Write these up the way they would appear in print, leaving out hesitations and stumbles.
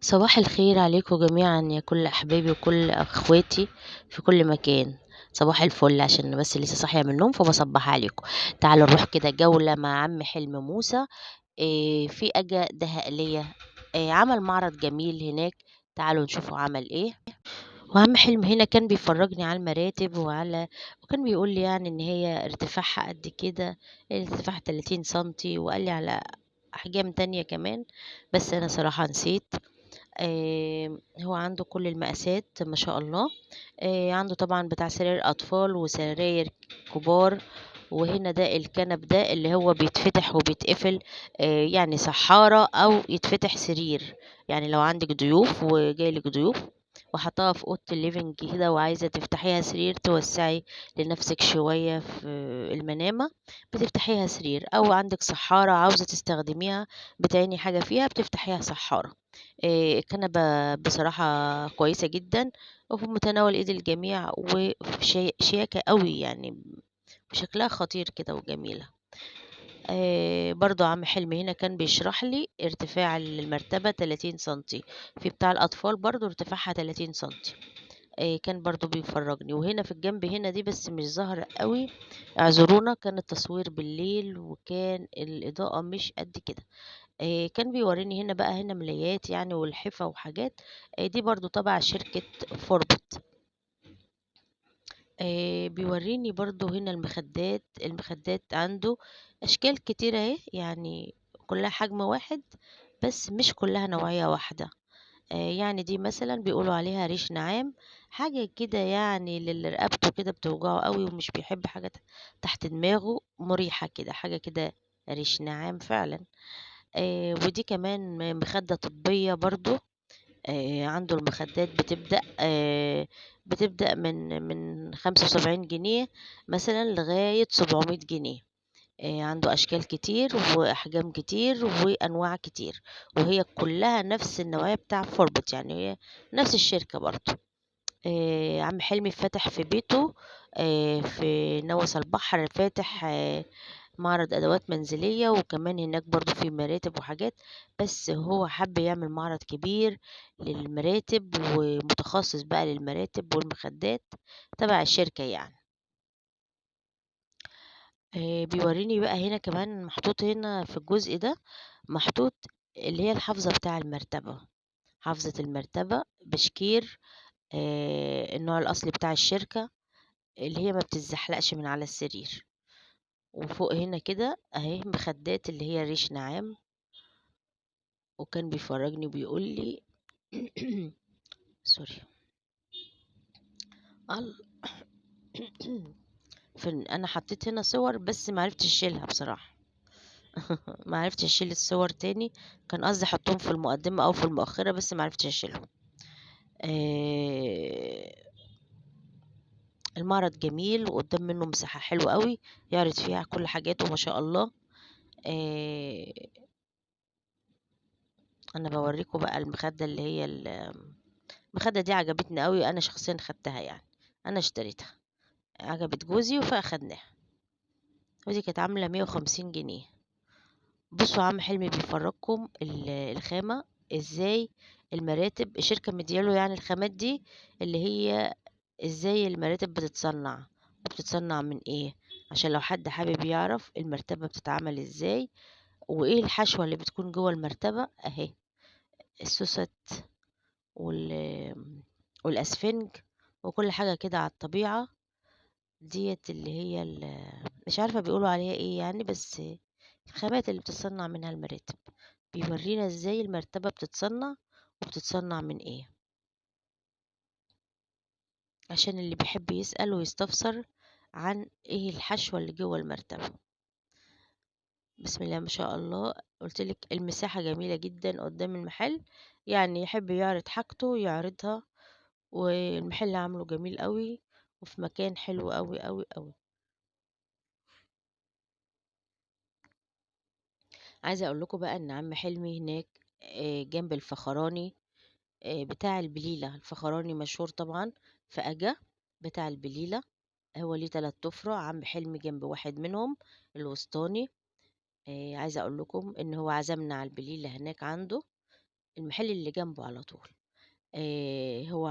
صباح الخير عليكم جميعًا يا كل أحبابي وكل أخواتي في كل مكان، صباح الفل عشان أنا بس لسه صاحية من النوم فباصبّح عليكم. تعالوا نروح كده جولة مع عم حلمي موسى في أجا دهقلية، عمل معرض جميل هناك، تعالوا نشوفوا عمل إيه. وعم حلمي هنا كان بيفرّجني على المراتب وكان بيقول لي يعني إن هي ارتفاعها قد كده، ارتفاعها 30 سنتي وقال لي على أحجام تانية كمان، بس أنا صراحة نسيت. هو عنده كل المقاسات ما شاء الله، عنده طبعًا بتاع سراير أطفال وسراير كبار، وهنا ده الكنب ده اللي هو بيتفتح وبيتقفل، يعني سحّارة أو يتفتح سرير، يعني لو عندِك ضيوف وجاي لِك ضيوف وحاطاها في أوضة الliving كده وعايزة تفتحيها سرير توسّعي لنفسِك شوية في المنامة، بتفتحيها سرير، أو عندِك سحّارة عاوزة تستخدميها بتعيني حاجة فيها بتفتحيها سحّارة. الكنبة بصراحة كويسة جدًا، وفي متناول إيد الجميع شياكة أوي يعني، وشكلها خطير كده وجميلة. برضه عم حلمي هنا كان بيشرح لي ارتفاع المرتبة 30 سنتي، في بتاع الأطفال برضه ارتفاعها 30 سنتي، كان برضه بيفرّجني. وهنا في الجنب هنا دي بس مش ظاهرة أوي، اعذرونا كان التصوير بالليل وكان الإضاءة مش قد كده. كان بيورّيني هنا بقى هنا ملايات يعني والحِفَا وحاجات، دي برضه تبع شركة فوربت. بيورّيني برضه هنا المخدات عنده أشكال كتيرة أهي، يعني كلّها حجم واحد، بس مش كلّها نوعية واحدة. يعني دي مثلًا بيقولوا عليها ريش نعام، حاجة كده يعني للي رقبته كده بتوجعه أوي ومش بيحب حاجة تحت دماغه، مُريحة كده، حاجة كده ريش نعام فعلًا. ودي كمان مخدة طبية برضه، عنده المخدات بتبدأ من 75 جنيه مثلًا لغاية 700 جنيه، عنده أشكال كتير وأحجام كتير وأنواع كتير، وهي كلّها نفس النوعية بتاع فوربت، يعني هي نفس الشركة برضه. عم حلمي فاتح في بيته في نوّس البحر، فاتح معرض أدوات منزلية، وكمان هناك برضه في مراتب وحاجات، بس هو حَب يعمل معرض كبير للمراتب ومتخصص بقى للمراتب والمخدات تبع الشركة يعني. بيورّيني بقى هنا كمان محطوط هنا في الجزء ده، محطوط اللي هي الحافظة بتاع المرتبة، حافظة المرتبة بشكير، النوع الأصلي بتاع الشركة، اللي هي ما بتتزحلقش من على السرير. وفوق هنا كده أهي مخدات اللي هي ريش نعام، وكان بيفرّجني وبيقول لي sorry ال أنا حطيت هنا صور بس ما عرفتش أشيلها بصراحة. ما عرفتش أشيل الصور تاني، كان قصدي أحطّهم في المقدمة أو في المؤخرة بس ما عرفتش أشيلهم. آآ المعرض جميل وقدّام منّه مساحة حلوة أوي، يعرض فيها كل حاجاته ما شاء الله. آآ أنا باورّيكم بقى المخدة اللي هي المخدة دي عجبتني أوي، أنا شخصيًا خدتها يعني، أنا اشتريتها، عجبت جوزي فأخدناها، ودي كانت عاملة 150 جنيه. بُصّوا عم حلمي بيفرّجكم الخامة إزاي المراتب الشركة مديّة له يعني الخامات دي اللي هي إزاي المراتب بتتصنّع، وبتتصنّع من إيه، عشان لو حد حابب يعرف المرتبة بتتعمل إزاي، وإيه الحشوة اللي بتكون جوّه المرتبة أهي، السوست وال والأسفنج وكل حاجة كده على الطبيعة، ديّة اللي هي مش عارفة بيقولوا عليها إيه يعني، بس الخامات اللي بتتصنّع منها المراتب، بيورّينا إزاي المرتبة بتتصنّع وبتتصنّع من إيه، عشان اللي بيحب يسأل ويستفسر عن إيه الحشوة اللي جوّه المرتبة. بسم الله ما شاء الله، قُلت لِك المساحة جميلة جدًا قدّام المحل، يعني يحب يعرض حاجته يعرضها، والمحل عامله جميل أوي، وفي مكان حلو أوي، أوي، أوي. عايزة أقول لكم بقى إن عم حلمي هناك جنب الفخراني، بتاع البليلة، الفخراني مشهور طبعًا في أجا بتاع البليلة، هو ليه 3 أُفرع، عم حلمي جنب واحد منهم الوسطاني. عايزة أقول لكم إن هو عزمنا على البليلة هناك عنده، المحل اللي جنبه على طول. هو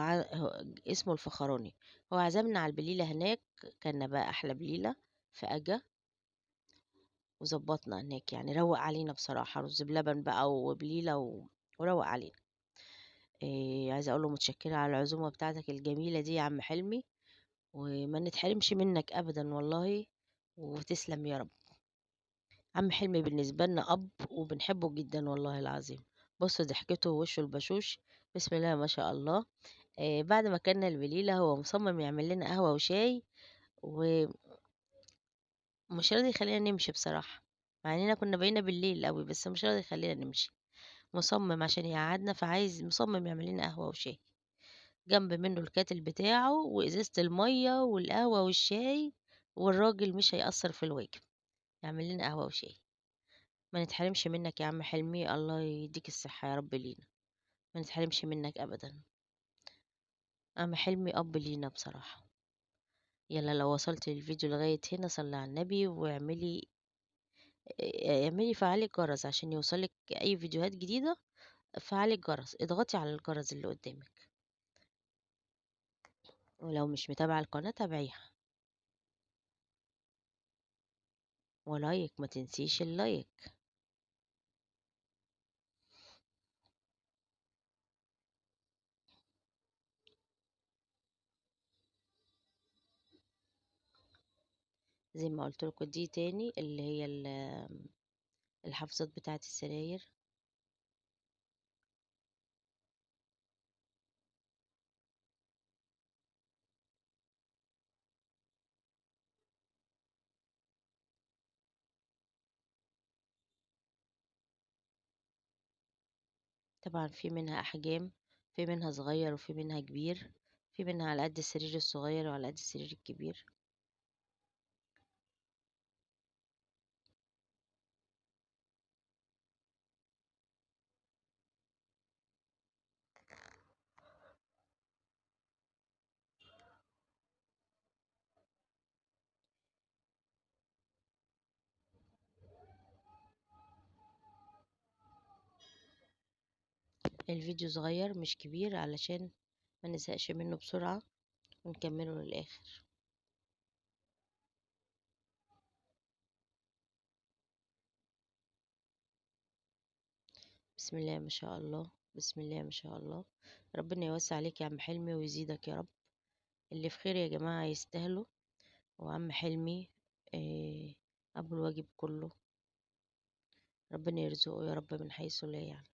اسمه الفخراني. هو عزمنا على البليلة هناك، كان بقى أحلى بليلة في أجا، وظبطنا هناك يعني، روق علينا بصراحة، رز بلبن بقى وبليلة وروق علينا. عايزة أقول له متشكرة على العزومة بتاعتك الجميلة دي يا عم حلمي، وما نتحرمش منك أبدا والله، وتسلم يا رب. عم حلمي بالنسبة لنا أب، وبنحبه جدا والله العظيم. بصوا ضحكته ووشه البشوش، بسم الله ما شاء الله. بعد ما كنا البليلة هو مصمم يعمل لنا قهوة وشاي، ومش راضي يخلينا نمشي بصراحة، مع اننا كنا بقينا بالليل قوي، بس مش راضي يخلينا نمشي، مصمم عشان يقعدنا، فعايز مصمم يعمل لنا قهوة وشاي، جنب منه الكاتل بتاعه وإزازة المية والقهوة والشاي، والراجل مش هيأثر في الواجب، يعمل لنا قهوة وشاي. ما نتحرمش منك يا عم حلمي، الله يديك الصحة يا رب لينا، ما نتحرمش منك أبدا. عم حلمي أب لينا بصراحة. يلا لو وصلت الفيديو لغاية هنا صلي على النبي، واعملي اعملي فعلي الجرس عشان يوصلك أي فيديوهات جديدة. فعلي الجرس، اضغطي على الجرس اللي قدامك، ولو مش متابعة القناة تابعيها، ولايك ما تنسيش اللايك. زي ما قلت لكم، دي تاني اللي هي الحافظات بتاعة السراير. طبعا في منها أحجام، في منها صغير وفي منها كبير، في منها على قد السرير الصغير وعلى قد السرير الكبير. الفيديو صغير مش كبير علشان ما نزهقش منه بسرعة، ونكمله للآخر. بسم الله ما شاء الله، بسم الله ما شاء الله. ربنا يوسع عليك يا عم حلمي ويزيدك يا رب، اللي في خير يا جماعة يستاهلوا. وعم حلمي أبو الواجب كله، ربنا يرزقه يا رب من حيث لا يعلم.